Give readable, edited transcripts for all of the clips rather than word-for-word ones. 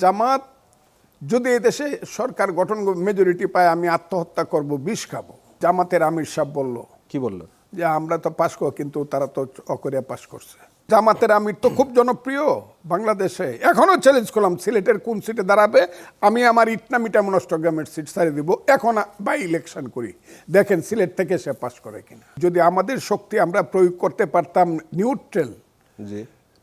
জামাত যদি এদেশে সরকার গঠন মেজরিটি পায় আমি আত্মহত্যা করব, বিষ খাবো। জামাতের আমির সাহেব বলল, কি বলল যে আমরা তো পাশ করব, কিন্তু তারা তো অকরিয়া পাশ করছে। জামাতের আমির তো খুব জনপ্রিয় বাংলাদেশে। এখনো চ্যালেঞ্জ করলাম, সিলেটের কোন সিটে দাঁড়াবে, আমি আমার ইটনা মিটামন অষ্টগ্রামের সিট ছাড়িয়ে দিব। এখন বাই ইলেকশন করি, দেখেন সিলেট থেকে সে পাশ করে কিনা। যদি আমাদের শক্তি আমরা প্রয়োগ করতে পারতাম নিউট্রাল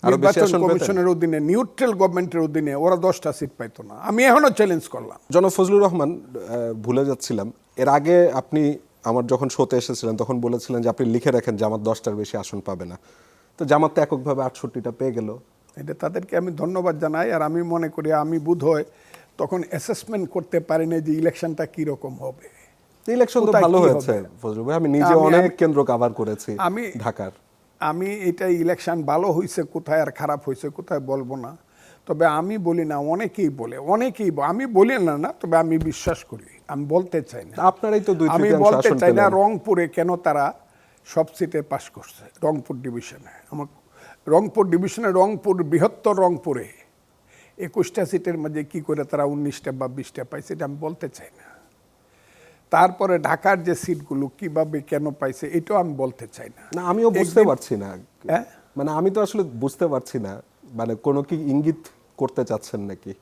নির্বাচন কমিশনের অধীনে, নিউট্রাল গভর্নমেন্টের অধীনে, ওরা 10টা সিট পাইতো না। আমি এখনো চ্যালেঞ্জ করলাম। জনাব ফজলুর রহমান, ভুলে যাচ্ছিলাম, এর আগে আপনি আমার যখন শোতে এসেছিলেন তখন বলেছিলেন যে আপনি লিখে রাখেন জামাত 10টার বেশি আসন পাবে না। তো জামাত তো এককভাবে 68টা পেয়ে গেল। এটা তাদেরকে আমি ধন্যবাদ জানাই। আর আমি মনে করি আমি বোধ হয় তখন অ্যাসেসমেন্ট করতে পারিনি যে ইলেকশনটা কীরকম হবে। ইলেকশন তো ভালো হয়েছে ফজলুর ভাই, আমি নিজে অনেক কেন্দ্র কভার করেছি ঢাকার। আমি এটা ইলেকশন ভালো হয়েছে কোথায় আর খারাপ হয়েছে কোথায় বলবো না, তবে আমি বলি না, অনেকেই বলে, আমি বলি না, তবে আমি বিশ্বাস করি, আমি বলতে চাই না। আপনারাই তো আমি বলতে চাই না রংপুরে কেন তারা সব সিটে পাশ করছে। রংপুর ডিভিশনে, আমার রংপুর ডিভিশনে, রংপুর বৃহত্তর রংপুরে 21টা সিটের মাঝে কি করে তারা 19টা বা 20টা পাইছে, এটা আমি বলতে চাই না। তারপরে ঢাকার যে সিটগুলো কিভাবে কেন পাইছে এটাও আমি বলতে চাই না। না, আমিও বুঝতে পারছি না, মানে আমি তো আসলে বুঝতে পারছি না, মানে কোনো কি ইঙ্গিত করতে চাচ্ছেন নাকি?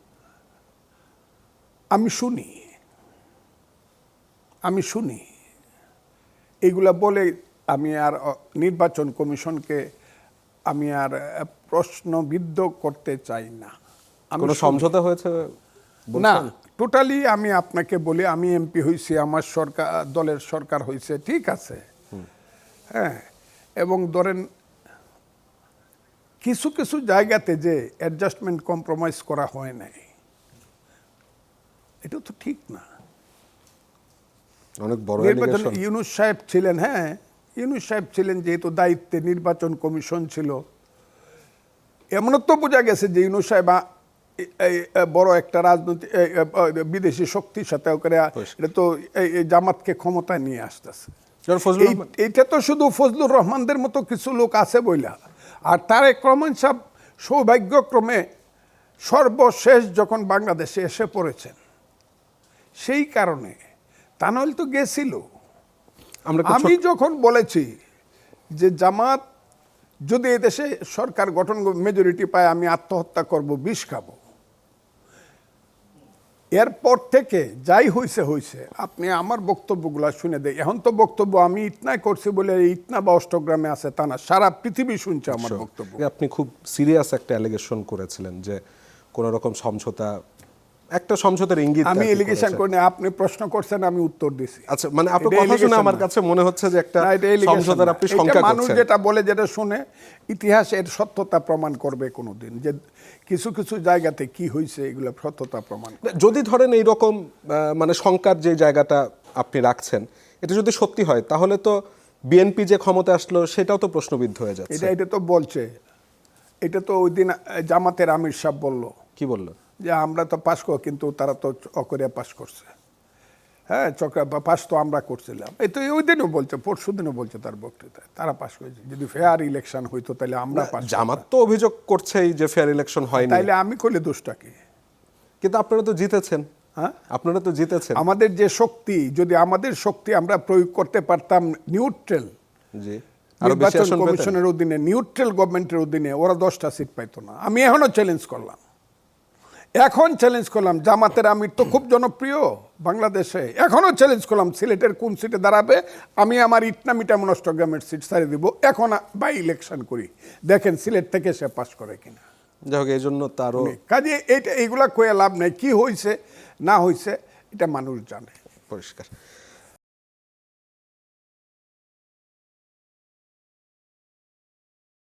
আমি শুনি এইগুলা বলে আমি আর নির্বাচন কমিশনকে আমি আর প্রশ্নবিদ্ধ করতে চাই না। কোনো সমঝোতা হয়েছে না, টোটালি আমি আপনাকে বলি, আমি এমপি হয়েছি, আমার সরকার দলের সরকার হয়েছে, ঠিক আছে, হ্যাঁ, এবং ধরেন কিছু কিছু জায়গাতে যে অ্যাডজাস্টমেন্ট কম্প্রোমাইজ করা হয় নাই, এটা তো ঠিক না। অনেক বড় নির্বাচন ইউনূস সাহেব ছিলেন, হ্যাঁ ইউনূস সাহেব ছিলেন যেহেতু দায়িত্বে, নির্বাচন কমিশন ছিল, এমনও তো বোঝা গেছে যে ইউনূস সাহেব বড় একটা রাজনৈতিক বিদেশি শক্তির সাথে করে এটা তো জামাতকে ক্ষমতায় নিয়ে আসতেছে। এইটা তো শুধু ফজলুর রহমানদের মতো কিছু লোক আছে বইলা। আর তারেক রহমান সাহেব সৌভাগ্যক্রমে সর্বশেষ যখন বাংলাদেশে এসে পড়েছেন, সেই কারণে, তা নইলে তো গেছিল। আমি যখন বলেছি যে জামাত যদি এদেশে সরকার গঠন মেজরিটি পায় আমি আত্মহত্যা করব, বিষ খাবো, এরপর থেকে যাই হয়েছে, আপনি আমার বক্তব্যগুলো শুনে দেয়। এখন তো বক্তব্য আমি ইটনায় করছি বলে ইটনা বা অষ্টগ্রামে আছে তা না, সারা পৃথিবী শুনছে আমার বক্তব্য। আপনি খুব সিরিয়াস একটা অ্যালিগেশন করেছিলেন যে কোন রকম সমঝোতা, একটা সমঝোতার ইঙ্গিত। আমি এলিগেশন করিনি, আপনি প্রশ্ন করছেন, আমি উত্তর দিছি। আচ্ছা, মানে আপনার কথা শুনে আমার কাছে মনে হচ্ছে যে একটা সমঝোতার আপনি শঙ্কা করছেন। মানুষ যেটা বলে, যেটা শুনে, ইতিহাস এর সত্যতা প্রমাণ করবে কোনোদিন, যে কিছু কিছু জায়গাতে কি হয়েছে এগুলো সত্যতা প্রমাণ। যদি ধরেন এই রকম মানে শঙ্কার যে জায়গাটা আপনি রাখছেন, এটা যদি সত্যি হয় তাহলে তো বিএনপি যে ক্ষমতা আসলো সেটাও তো প্রশ্নবিদ্ধ হয়ে যাচ্ছে। এটা তো বলছে, এটা তো ওই দিন জামাতের আমির সাহেব বলল। কি বলল? যে আমরা তো পাশ করব, কিন্তু তারা তো অকরিয়া পাশ করছে। হ্যাঁ, পাশ তো আমরা করছিলাম। এই তো ওই দিনও বলছে, পরশু দিনও বলছে তার বক্তৃতায়, তারা পাশ করেছে। যদি ফেয়ার ইলেকশন হইতো তাহলে আমরা পাশ। জামাত তো অভিযোগ করছেই যে ফেয়ার ইলেকশন হয়নি, তাইলে আমি কইলে দোষটা কি? কিন্তু আপনারা তো জিতেছেন। হ্যাঁ, আপনারা তো জিতেছেন। আমাদের যে শক্তি, যদি আমাদের শক্তি আমরা প্রয়োগ করতে পারতাম নিউট্রাল নির্বাচন কমিশনের অধীনে, নিউট্রাল গভর্নমেন্টের অধীনে, ওরা 10টা সিট পাইতো না। আমি এখনো চ্যালেঞ্জ করলাম, জামাতের আমির তো খুব জনপ্রিয় বাংলাদেশে। এখনো চ্যালেঞ্জ করলাম, সিলেটের কোন সিটে দাঁড়াবে, আমি আমার ইটনা মিটামন অষ্টগ্রামের সিট ছাড়িয়ে দিব। এখন বাই ইলেকশন করি, দেখেন সিলেট থেকে সে পাশ করে কিনা। যাই হোক, এই জন্য তারও কাজে এইগুলা কয়ে লাভ নেই। কি হয়েছে না হয়েছে এটা মানুষ জানে, পরিষ্কার।